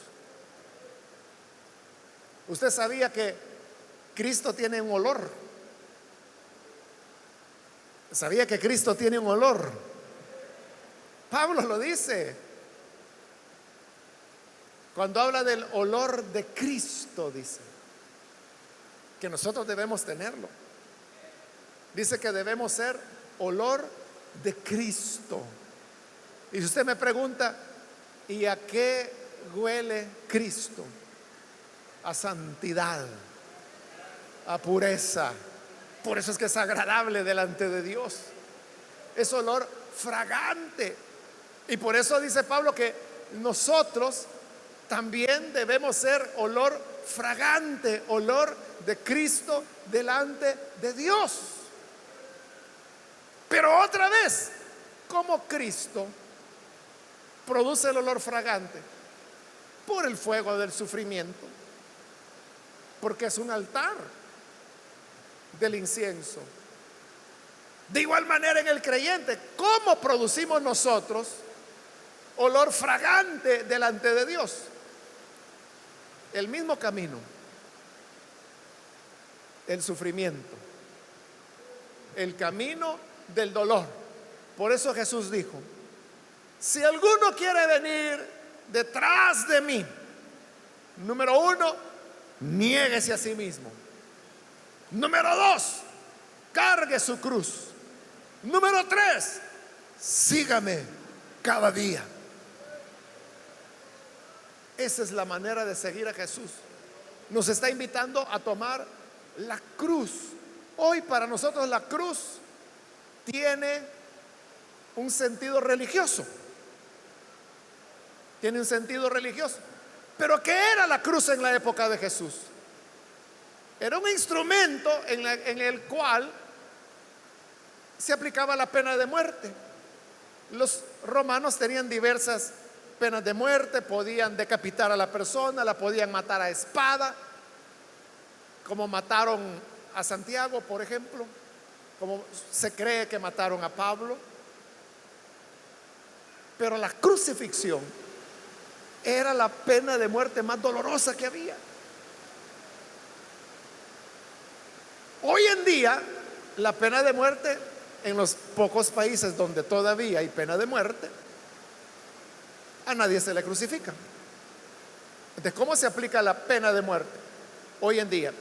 Usted sabía que Cristo tiene un olor. Sabía que Cristo tiene un olor. Pablo lo dice cuando habla del olor de Cristo, dice que nosotros debemos tenerlo. Dice que debemos ser olor de Cristo. Y si usted me pregunta, ¿y a qué huele Cristo? A santidad, a pureza. Por eso es que es agradable delante de Dios. Es olor fragante. Y por eso dice Pablo que nosotros también debemos ser olor fragante, olor de Cristo delante de Dios. Pero otra vez, ¿cómo Cristo produce el olor fragante? Por el fuego del sufrimiento, porque es un altar del incienso. De igual manera en el creyente, ¿cómo producimos nosotros olor fragante delante de Dios? El mismo camino, el sufrimiento, el camino del dolor. Por eso Jesús dijo: si alguno quiere venir detrás de mí, número 1, niéguese a sí mismo. Número 2, cargue su cruz. Número 3, sígame cada día. Esa es la manera de seguir a Jesús. Nos está invitando a tomar la cruz. Hoy para nosotros la cruz tiene un sentido religioso. Tiene un sentido religioso. Pero ¿qué era la cruz en la época de Jesús? Era un instrumento en el cual se aplicaba la pena de muerte. Los romanos tenían diversas penas de muerte. Podían decapitar a la persona, la podían matar a espada, como mataron a Santiago, por ejemplo, como se cree que mataron a Pablo. Pero la crucifixión era la pena de muerte más dolorosa que había. Hoy en día, la pena de muerte, en los pocos países donde todavía hay pena de muerte, a nadie se le crucifica. Entonces, ¿cómo se aplica la pena de muerte hoy en día?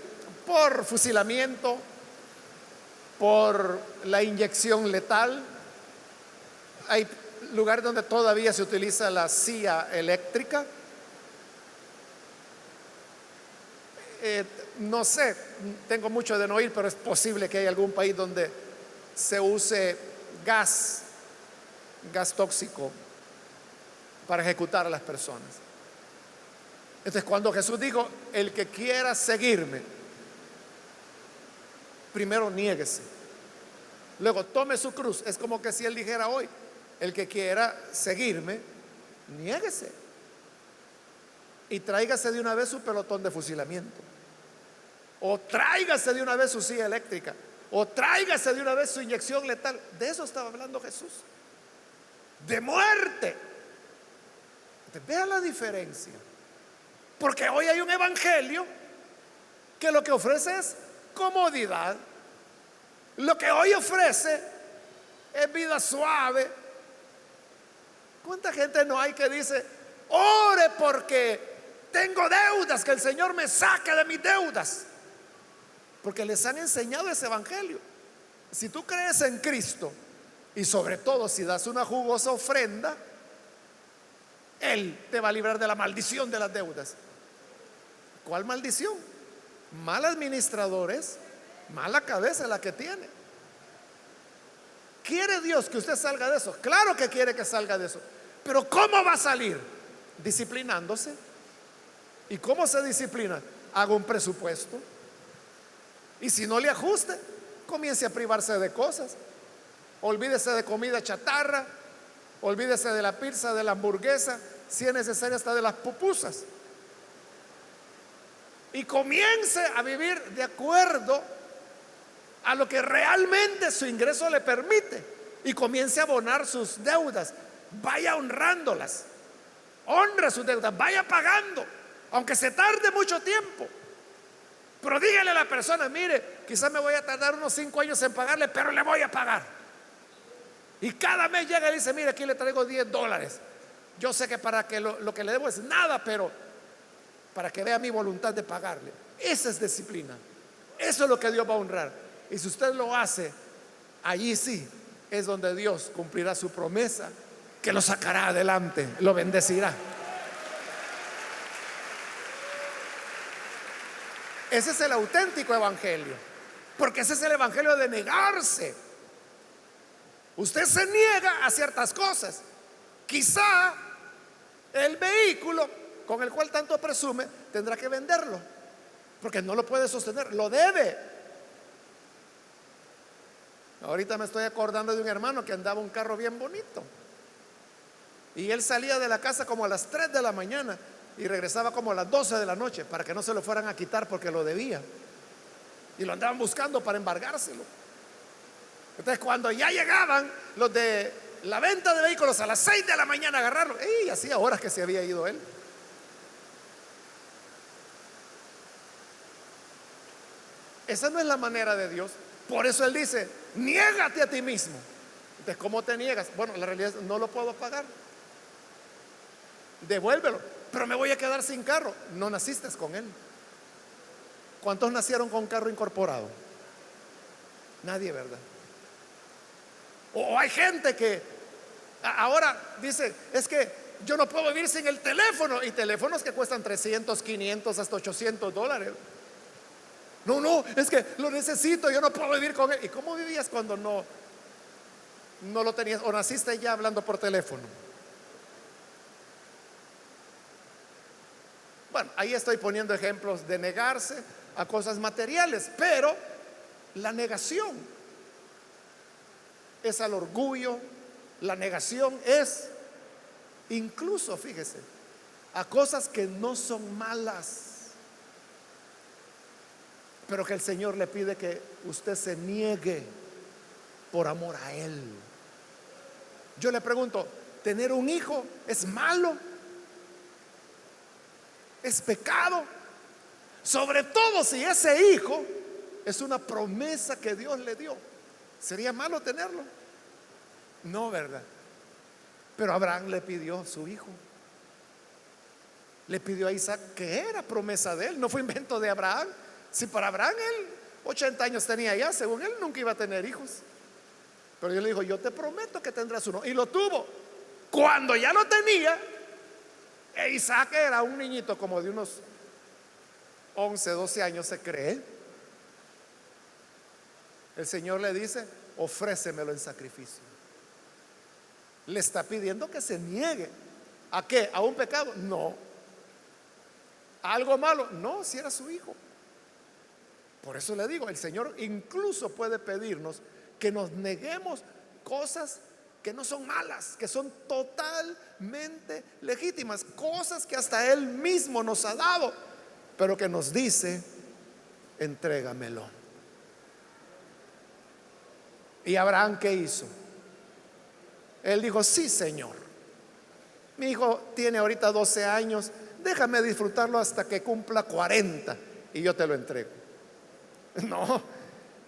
Por fusilamiento, por la inyección letal. Hay lugares donde todavía se utiliza la silla eléctrica. No sé, tengo mucho de no ir, pero es posible que haya algún país donde se use gas tóxico para ejecutar a las personas. Entonces, cuando Jesús dijo, el que quiera seguirme, primero niéguese, luego tome su cruz. Es como que si él dijera hoy, el que quiera seguirme, niéguese y tráigase de una vez su pelotón de fusilamiento, o tráigase de una vez su silla eléctrica, o tráigase de una vez su inyección letal. De eso estaba hablando Jesús, de muerte. Vea la diferencia, porque hoy hay un evangelio que lo que ofrece es comodidad. Lo que hoy ofrece es vida suave. ¿Cuánta gente no hay que dice, ore porque tengo deudas, que el Señor me saque de mis deudas? Porque les han enseñado ese evangelio. Si tú crees en Cristo, y sobre todo si das una jugosa ofrenda, Él te va a librar de la maldición de las deudas. ¿Cuál maldición? Mal administradores, mala cabeza la que tiene. ¿Quiere Dios que usted salga de eso? Claro que quiere que salga de eso. Pero ¿cómo va a salir? Disciplinándose. ¿Y cómo se disciplina? Haga un presupuesto. Y si no le ajuste, comience a privarse de cosas. Olvídese de comida chatarra. Olvídese de la pizza, de la hamburguesa, si es necesario hasta de las pupusas. Y comience a vivir de acuerdo a lo que realmente su ingreso le permite. Y comience a abonar sus deudas. Vaya honrándolas. Honre sus deudas, vaya pagando, aunque se tarde mucho tiempo. Pero dígale a la persona, mire, quizás me voy a tardar unos 5 años en pagarle, pero le voy a pagar. Y cada mes llega y dice, mire, aquí le traigo $10. Yo sé que para que lo que le debo es nada, pero para que vea mi voluntad de pagarle. Esa es disciplina. Eso es lo que Dios va a honrar. Y si usted lo hace, allí sí es donde Dios cumplirá su promesa, que lo sacará adelante, lo bendecirá. Ese es el auténtico evangelio, porque ese es el evangelio de negarse. Usted se niega a ciertas cosas. Quizá el vehículo con el cual tanto presume tendrá que venderlo, porque no lo puede sostener, lo debe. Ahorita me estoy acordando de un hermano que andaba un carro bien bonito, y él salía de la casa como a las 3 de la mañana y regresaba como a las 12 de la noche para que no se lo fueran a quitar porque lo debía, y lo andaban buscando para embargárselo. Entonces, cuando ya llegaban los de la venta de vehículos a las 6 de la mañana a agarrarlo, y hacía horas que se había ido él. Esa no es la manera de Dios. Por eso él dice, niégate a ti mismo. Entonces, ¿cómo te niegas? Bueno, la realidad es, no lo puedo pagar, devuélvelo. Pero me voy a quedar sin carro. No naciste con él. ¿Cuántos nacieron con carro incorporado? Nadie, ¿verdad? O hay gente que ahora dice, es que yo no puedo vivir sin el teléfono. Y teléfonos que cuestan 300, 500, hasta $800. No, no, es que lo necesito, yo no puedo vivir con él. ¿Y cómo vivías cuando no lo tenías? ¿O naciste ya hablando por teléfono? Bueno, ahí estoy poniendo ejemplos de negarse a cosas materiales, pero la negación es al orgullo, la negación es incluso, fíjese, a cosas que no son malas, pero que el Señor le pide que usted se niegue por amor a Él. Yo le pregunto, ¿tener un hijo es malo? ¿Es pecado? Sobre todo si ese hijo es una promesa que Dios le dio. ¿Sería malo tenerlo? No, ¿verdad? Pero Abraham le pidió su hijo. Le pidió a Isaac, que era promesa de él, no fue invento de Abraham. Si para Abraham él 80 años tenía ya, según él nunca iba a tener hijos. Pero Dios le dijo, yo te prometo que tendrás uno. Y lo tuvo. Cuando ya lo tenía, Isaac era un niñito como de unos 11, 12 años, se cree. El Señor le dice, ofrécemelo en sacrificio. Le está pidiendo que se niegue. ¿A qué? ¿A un pecado? No. ¿A algo malo? No, si era su hijo. Por eso le digo, el Señor incluso puede pedirnos que nos neguemos cosas que no son malas, que son totalmente legítimas, cosas que hasta Él mismo nos ha dado, pero que nos dice, entrégamelo. ¿Y Abraham qué hizo? Él dijo, sí, Señor, mi hijo tiene ahorita 12 años, déjame disfrutarlo hasta que cumpla 40 y yo te lo entrego. No,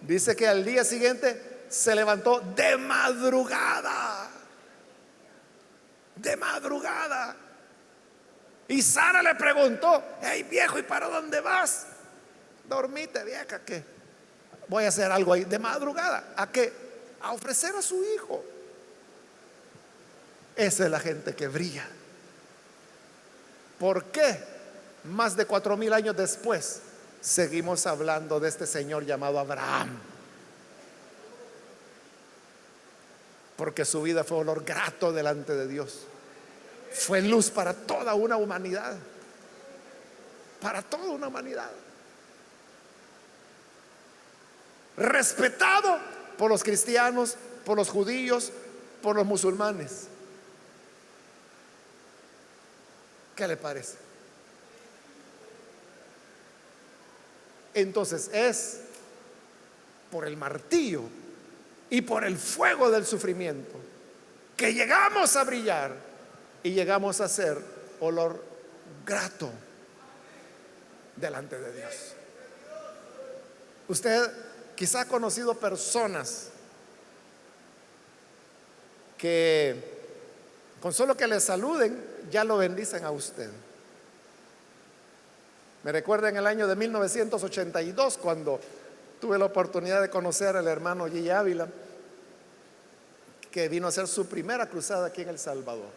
dice que al día siguiente se levantó de madrugada. De madrugada. Y Sara le preguntó, hey viejo, ¿y para dónde vas? Dormite, vieja, que voy a hacer algo ahí. De madrugada. ¿A qué? A ofrecer a su hijo. Esa es la gente que brilla. ¿Por qué? Más de 4000 años después seguimos hablando de este señor llamado Abraham. Porque su vida fue olor grato delante de Dios. Fue luz para toda una humanidad. Para toda una humanidad. Respetado por los cristianos, por los judíos, por los musulmanes. ¿Qué le parece? Entonces es por el martillo y por el fuego del sufrimiento que llegamos a brillar y llegamos a ser olor grato delante de Dios. Usted quizá ha conocido personas que con solo que le saluden ya lo bendicen a usted. Me recuerda en el año de 1982 cuando tuve la oportunidad de conocer al hermano Gigi Ávila, que vino a hacer su primera cruzada aquí en El Salvador.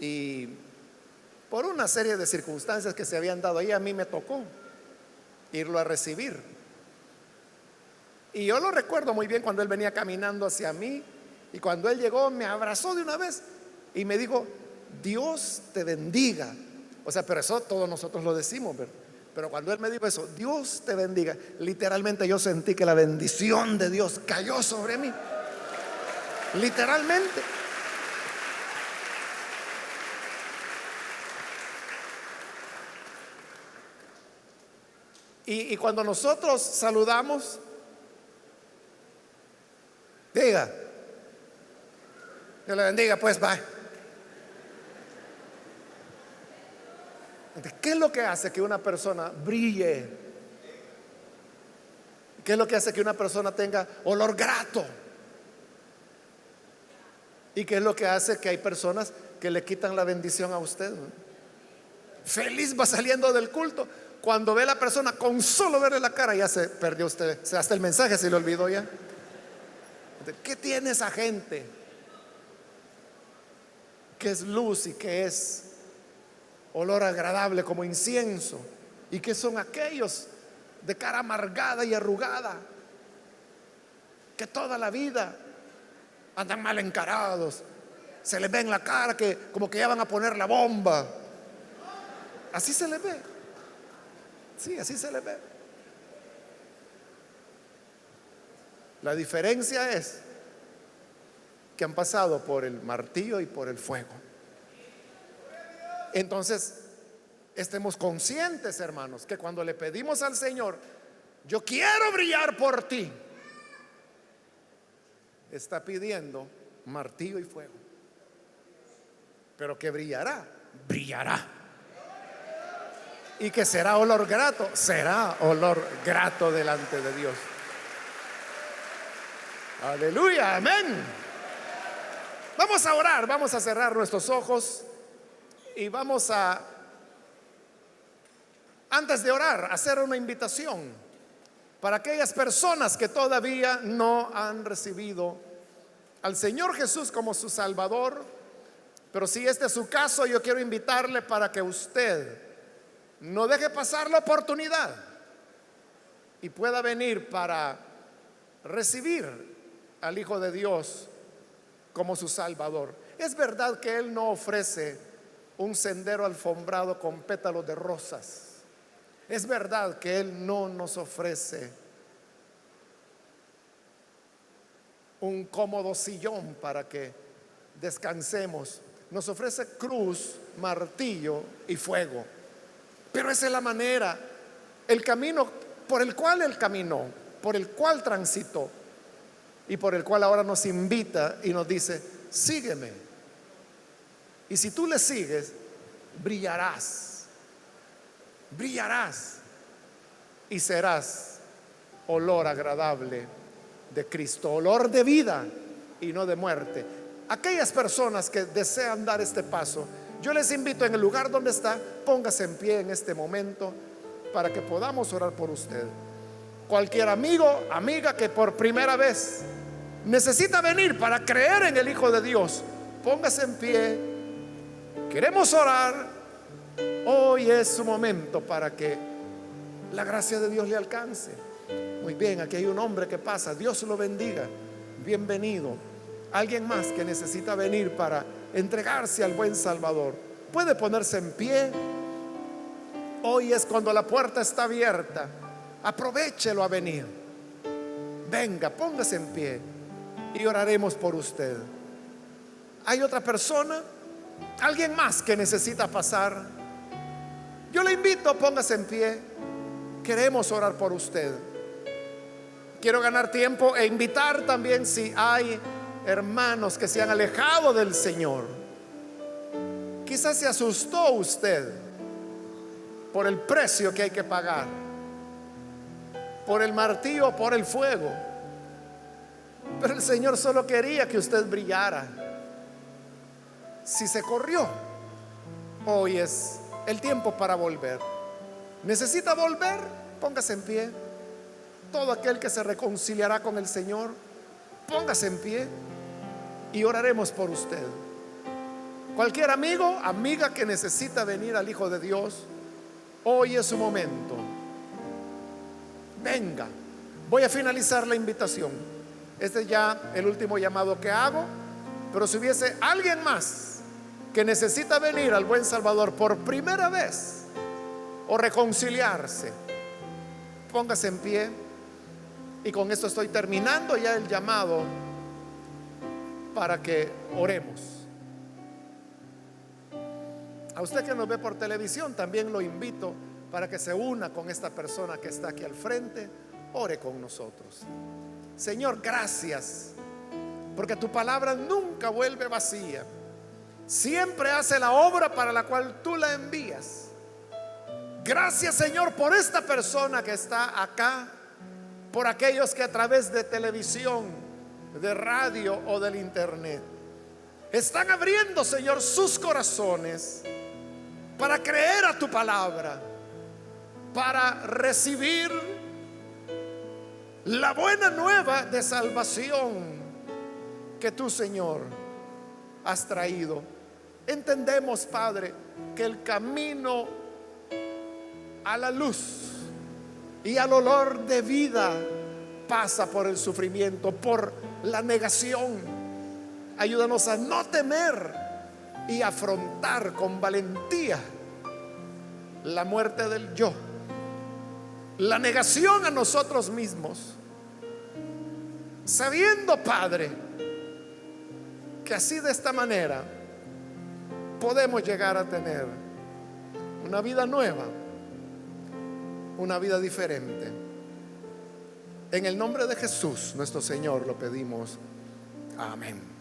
Y por una serie de circunstancias que se habían dado ahí, a mí me tocó irlo a recibir. Y yo lo recuerdo muy bien cuando él venía caminando hacia mí, y cuando él llegó me abrazó de una vez y me dijo, Dios te bendiga. O sea, pero eso todos nosotros lo decimos, ¿verdad? Pero cuando él me dijo eso, Dios te bendiga, literalmente yo sentí que la bendición de Dios cayó sobre mí. Literalmente. Y cuando nosotros saludamos, diga, Dios le bendiga, pues va. ¿Qué es lo que hace que una persona brille? ¿Qué es lo que hace que una persona tenga olor grato? ¿Y qué es lo que hace que hay personas que le quitan la bendición a usted? Feliz va saliendo del culto. Cuando ve a la persona, con solo verle la cara, ya se perdió usted. Hasta el mensaje se le olvidó ya. ¿Qué tiene esa gente? que es luz y que es olor agradable como incienso, y que son aquellos de cara amargada y arrugada, que toda la vida andan mal encarados, se les ve en la cara que como que ya van a poner la bomba. Así se les ve. Sí, así se les ve. La diferencia es que han pasado por el martillo y por el fuego. Entonces, estemos conscientes, hermanos, que cuando le pedimos al Señor, yo quiero brillar por ti, está pidiendo martillo y fuego. Pero que brillará, brillará. Y que será olor grato, será olor grato delante de Dios. Aleluya, amén. Vamos a orar, vamos a cerrar nuestros ojos y vamos a, antes de orar, hacer una invitación para aquellas personas que todavía no han recibido al Señor Jesús como su Salvador. Pero si este es su caso, yo quiero invitarle para que usted no deje pasar la oportunidad y pueda venir para recibir al Hijo de Dios como su Salvador. Es verdad que Él no ofrece un sendero alfombrado con pétalos de rosas. Es verdad que Él no nos ofrece un cómodo sillón para que descansemos. Nos ofrece cruz, martillo y fuego. Pero esa es la manera, el camino por el cual Él caminó, por el cual transitó y por el cual ahora nos invita y nos dice: sígueme. Y si tú le sigues, brillarás, brillarás y serás olor agradable de Cristo, olor de vida y no de muerte. Aquellas personas que desean dar este paso, yo les invito, en el lugar donde está, póngase en pie en este momento para que podamos orar por usted. Cualquier amigo, amiga que por primera vez necesita venir para creer en el Hijo de Dios, póngase en pie. Queremos orar. Hoy es su momento para que la gracia de Dios le alcance. Muy bien, aquí hay un hombre que pasa. Dios lo bendiga. Bienvenido. Alguien más que necesita venir para entregarse al buen Salvador, puede ponerse en pie. Hoy es cuando la puerta está abierta. Aprovéchelo a venir. Venga, póngase en pie y oraremos por usted. ¿Hay otra persona? ¿Alguien más que necesita pasar? Yo le invito, póngase en pie. Queremos orar por usted. Quiero ganar tiempo e invitar también, si hay hermanos que se han alejado del Señor. Quizás se asustó usted por el precio que hay que pagar, por el martillo, por el fuego. Pero el Señor solo quería que usted brillara. Si se corrió, hoy es el tiempo para volver. ¿Necesita volver? Póngase en pie. Todo aquel que se reconciliará con el Señor, póngase en pie y oraremos por usted. Cualquier amigo, amiga que necesita venir al Hijo de Dios, hoy es su momento. Venga. Voy a finalizar la invitación. Este es ya el último llamado que hago. Pero si hubiese alguien más que necesita venir al buen Salvador por primera vez o reconciliarse, póngase en pie. Y con esto estoy terminando ya el llamado para que oremos. A usted que nos ve por televisión, también lo invito para que se una con esta persona que está aquí al frente. Ore con nosotros. Señor, gracias, porque tu palabra nunca vuelve vacía. Siempre hace la obra para la cual tú la envías. Gracias, Señor, por esta persona que está acá, por aquellos que a través de televisión, de radio o del internet están abriendo, Señor, sus corazones para creer a tu palabra, para recibir la buena nueva de salvación que tú, Señor, has traído. entendemos, Padre, que el camino a la luz y al olor de vida pasa por el sufrimiento, por la negación. Ayúdanos a no temer y afrontar con valentía la muerte del yo, la negación a nosotros mismos, sabiendo, Padre, que así, de esta manera, podemos llegar a tener una vida nueva, una vida diferente. En el nombre de Jesús nuestro Señor lo pedimos. Amén.